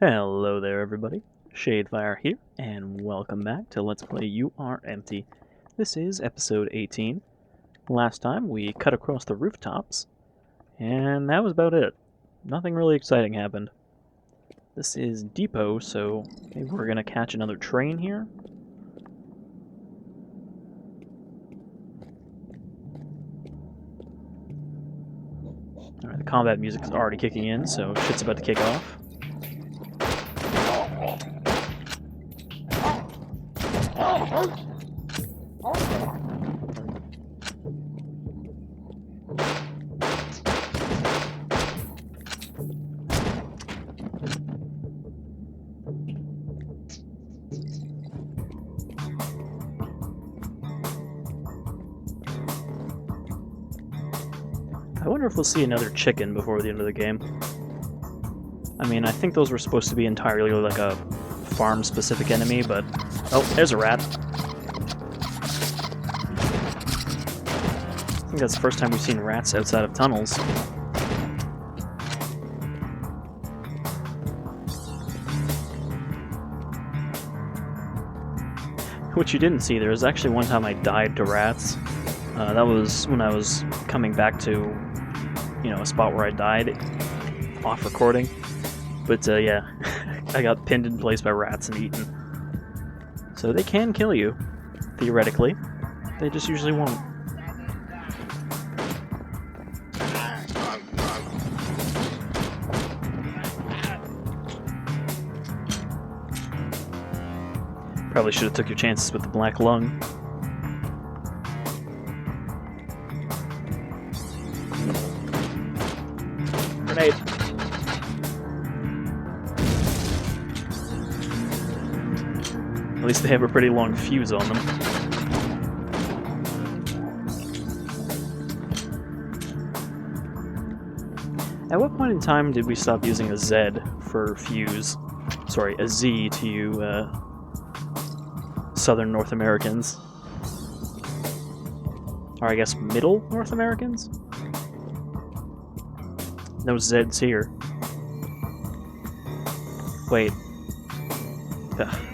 Hello there everybody, Shadefyre here, and welcome back to Let's Play You Are Empty. This is episode 18. Last time we cut across the rooftops, and that was about it. Nothing really exciting happened. This is Depot, so maybe we're gonna catch another train here. Alright, the combat music is already kicking in, so shit's about to kick off. I wonder if we'll see another chicken before the end of the game. I mean, I think those were supposed to be entirely like a farm-specific enemy, but... Oh, there's a rat. I think that's the first time we've seen rats outside of tunnels. What you didn't see, there was actually one time I died to rats. That was when I was coming back to, you know, a spot where I died off recording. But yeah, I got pinned in place by rats and eaten. So they can kill you, theoretically. They just usually won't. Probably should have took your chances with the black lung. Grenade. At least they have a pretty long fuse on them. At what point in time did we stop using a Z for fuse? Sorry, a Z to you, Southern North Americans. Or I guess Middle North Americans? No Zs here. Wait. Ugh.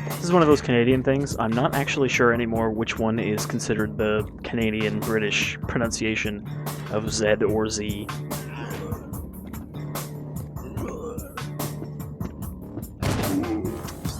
This is one of those Canadian things. I'm not actually sure anymore which one is considered the Canadian-British pronunciation of Z or Z.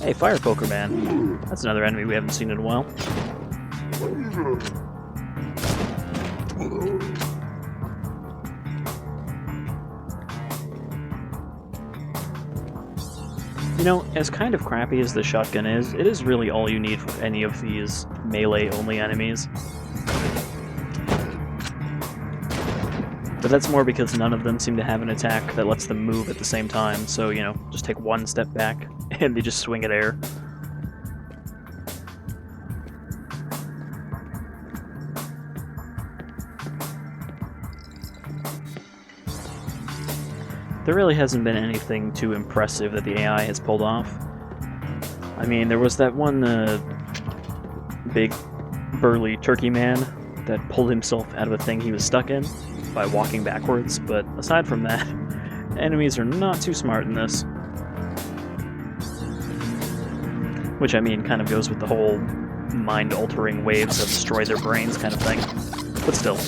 Hey, Fire Poker Man. That's another enemy we haven't seen in a while. You know, as kind of crappy as the shotgun is, it is really all you need for any of these melee-only enemies. But that's more because none of them seem to have an attack that lets them move at the same time, so, you know, just take one step back, and they just swing at air. There really hasn't been anything too impressive that the AI has pulled off. I mean, there was that one big, burly turkey man that pulled himself out of a thing he was stuck in by walking backwards, but aside from that, enemies are not too smart in this. Which, I mean, kind of goes with the whole mind-altering waves that destroy their brains kind of thing. But still.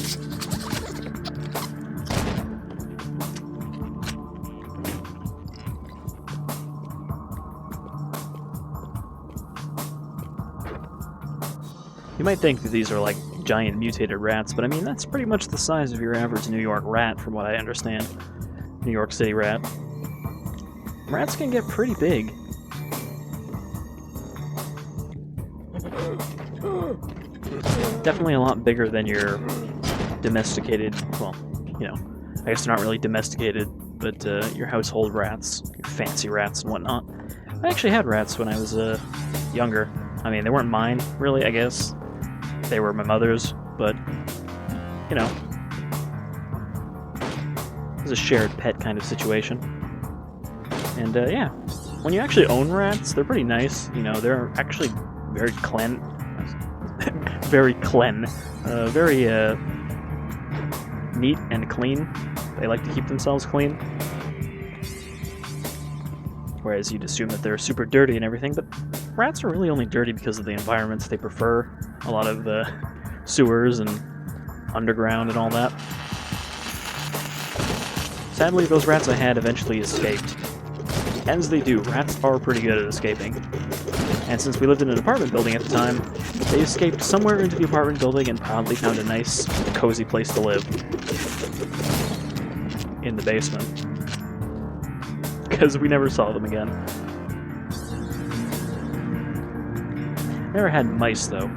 You might think that these are like giant mutated rats, but I mean, that's pretty much the size of your average New York rat, from what I understand. New York City rat. Rats can get pretty big. Definitely a lot bigger than your domesticated, well, you know, I guess they're not really domesticated, but your household rats, your fancy rats and whatnot. I actually had rats when I was younger. I mean, they weren't mine, really, I guess. They were my mother's, but, you know, it was a shared pet kind of situation. And, yeah, when you actually own rats, they're pretty nice. You know, they're actually very very neat and clean. They like to keep themselves clean. whereas you'd assume that they're super dirty and everything, but rats are really only dirty because of the environments they prefer. A lot of sewers and underground and all that. Sadly, those rats I had eventually escaped. As they do, rats are pretty good at escaping. And since we lived in an apartment building at the time, they escaped somewhere into the apartment building and proudly found a nice, cozy place to live. In the basement. Because we never saw them again. Never had mice, though.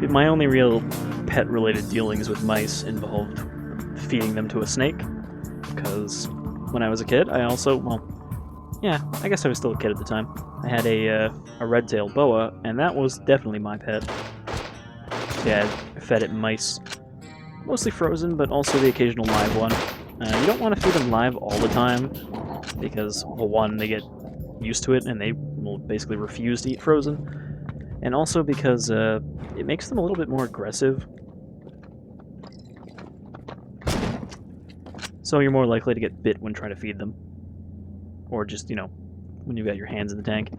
My only real pet-related dealings with mice involved feeding them to a snake. Because when I was a kid, I also, well, yeah, I guess I was still a kid at the time. I had a red-tailed boa, and that was definitely my pet. Yeah, I fed it mice. Mostly frozen, but also the occasional live one. You don't want to feed them live all the time, because, well, one, they get used to it, and they will basically refuse to eat frozen. And also because it makes them a little bit more aggressive. So you're more likely to get bit when trying to feed them. Or just, you know, when you've got your hands in the tank.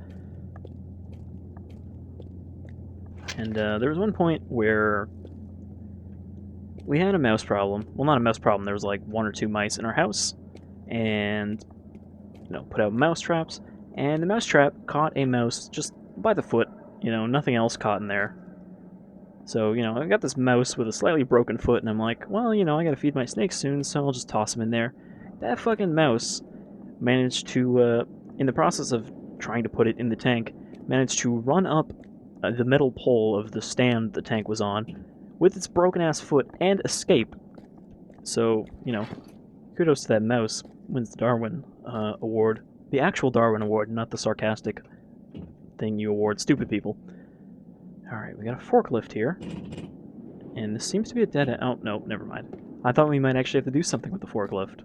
And there was one point where we had a mouse problem. Well, not a mouse problem, there was like 1 or 2 mice in our house. And, you know, put out mouse traps. And the mouse trap caught a mouse just by the foot. You know, nothing else caught in there. So, you know, I got this mouse with a slightly broken foot, and I'm like, well, you know, I gotta feed my snakes soon, so I'll just toss him in there. That fucking mouse managed to, in the process of trying to put it in the tank, managed to run up the metal pole of the stand the tank was on with its broken-ass foot and escape. So, you know, kudos to that mouse. Wins the Darwin Award. The actual Darwin Award, not the sarcastic thing you award stupid people. Alright, we got a forklift here. And this seems to be a dead end. Oh, no, never mind. I thought we might actually have to do something with the forklift.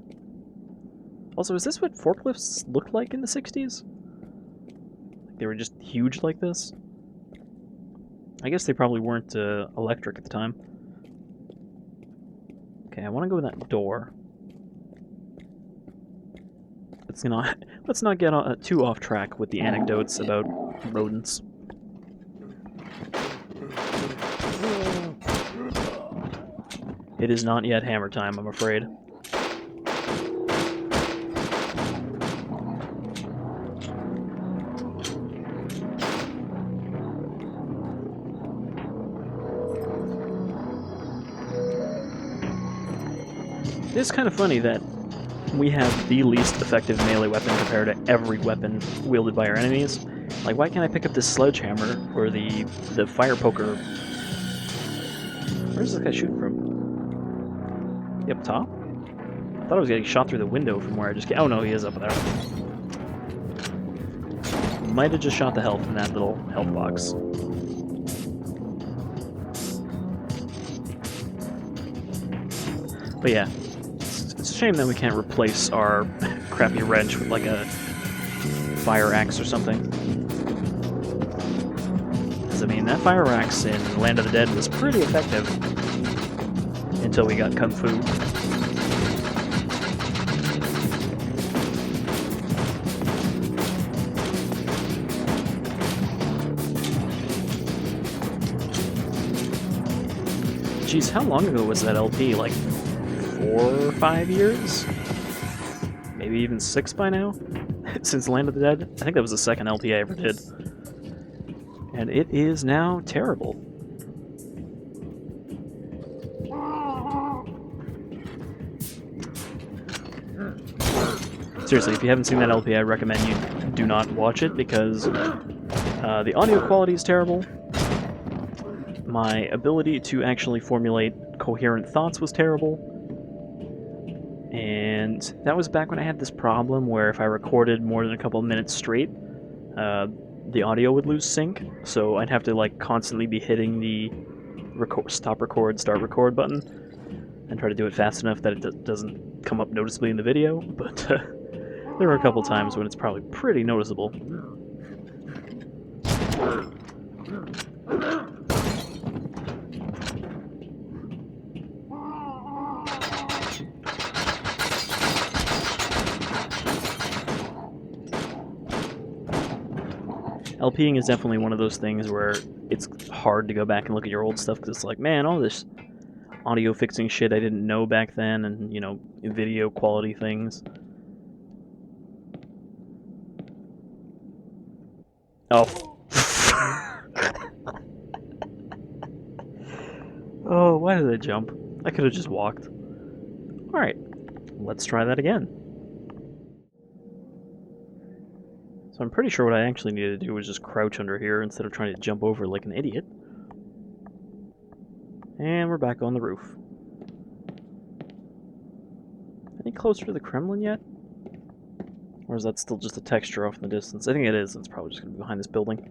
Also, is this what forklifts looked like in the 60s? They were just huge like this? I guess they probably weren't electric at the time. Okay, I want to go in that door. Let's not get too off track with the anecdotes about rodents. It is not yet hammer time, I'm afraid. It's kind of funny that we have the least effective melee weapon compared to every weapon wielded by our enemies. Like, why can't I pick up this sledgehammer or the fire poker? Where's this guy shooting from? Up top? I thought I was getting shot through the window from where I just came. Oh no, he is up there. Might have just shot the health in that little health box. But yeah, it's a shame that we can't replace our crappy wrench with like a fire axe or something. Because I mean, that fire axe in Land of the Dead was pretty effective. Until we got Kung Fu. Jeez, how long ago was that LP? Like 4 or 5 years? Maybe even 6 by now? Since Land of the Dead? I think that was the second LP I ever did. And it is now terrible. Seriously, if you haven't seen that LP, I recommend you do not watch it, because the audio quality is terrible. My ability to actually formulate coherent thoughts was terrible. And that was back when I had this problem where if I recorded more than a couple of minutes straight, the audio would lose sync, so I'd have to like constantly be hitting the stop record, start record button, and try to do it fast enough that it doesn't come up noticeably in the video, but there were a couple times when it's probably pretty noticeable. LPing is definitely one of those things where it's hard to go back and look at your old stuff because it's like, man, all this audio fixing shit I didn't know back then, and, you know, video quality things. Oh. Oh, why did I jump? I could have just walked. Alright, let's try that again. So I'm pretty sure what I actually needed to do was just crouch under here instead of trying to jump over like an idiot. And we're back on the roof. Any closer to the Kremlin yet? Or is that still just a texture off in the distance? I think it is. It's probably just going to be behind this building.